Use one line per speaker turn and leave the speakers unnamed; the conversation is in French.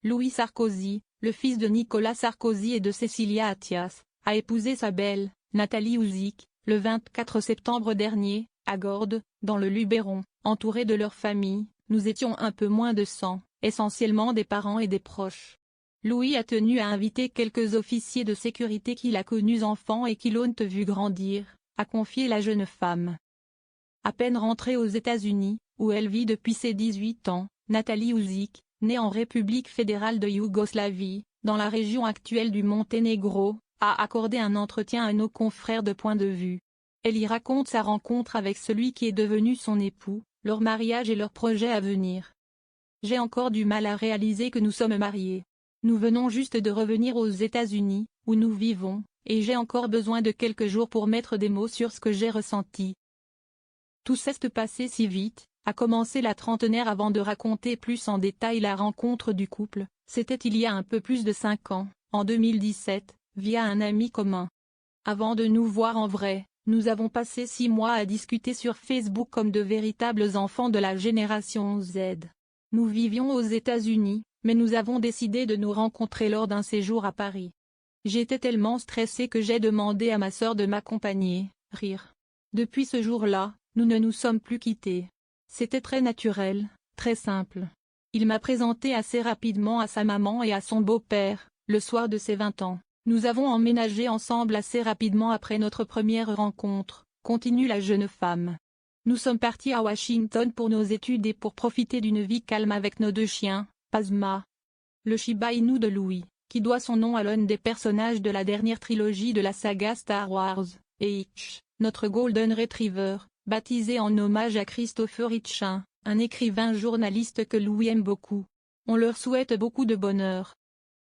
Louis Sarkozy, le fils de Nicolas Sarkozy et de Cécilia Attias, a épousé sa belle, Nathalie Ouzic, le 24 septembre dernier, à Gordes, dans le Luberon. Entourés de leur famille, nous étions un peu moins de 100, essentiellement des parents et des proches. Louis a tenu à inviter quelques officiers de sécurité qu'il a connus enfants et qui l'ont vu grandir, a confié la jeune femme. À peine rentrée aux États-Unis, où elle vit depuis ses 18 ans, Nathalie Ouzic, née en République fédérale de Yougoslavie, dans la région actuelle du Monténégro, a accordé un entretien à nos confrères de Point de Vue. Elle y raconte sa rencontre avec celui qui est devenu son époux, leur mariage et leurs projets à venir. J'ai encore du mal à réaliser que nous sommes mariés. Nous venons juste de revenir aux États-Unis, où nous vivons, et j'ai encore besoin de quelques jours pour mettre des mots sur ce que j'ai ressenti. Tout s'est passé si vite, a commencé la trentenaire avant de raconter plus en détail la rencontre du couple. C'était il y a un peu plus de 5 ans, en 2017, via un ami commun. Avant de nous voir en vrai, nous avons passé 6 mois à discuter sur Facebook comme de véritables enfants de la génération Z. Nous vivions aux États-Unis, mais nous avons décidé de nous rencontrer lors d'un séjour à Paris. J'étais tellement stressée que j'ai demandé à ma sœur de m'accompagner, rire. Depuis ce jour-là, nous ne nous sommes plus quittés. C'était très naturel, très simple. Il m'a présenté assez rapidement à sa maman et à son beau-père, le soir de ses 20 ans. Nous avons emménagé ensemble assez rapidement après notre première rencontre, continue la jeune femme. Nous sommes partis à Washington pour nos études et pour profiter d'une vie calme avec nos 2 chiens, Pasma, le Shiba Inu de Louis, qui doit son nom à l'un des personnages de la dernière trilogie de la saga Star Wars, et Hitch, notre Golden Retriever, baptisé en hommage à Christopher Hitchin, un écrivain journaliste que Louis aime beaucoup. On leur souhaite beaucoup de bonheur.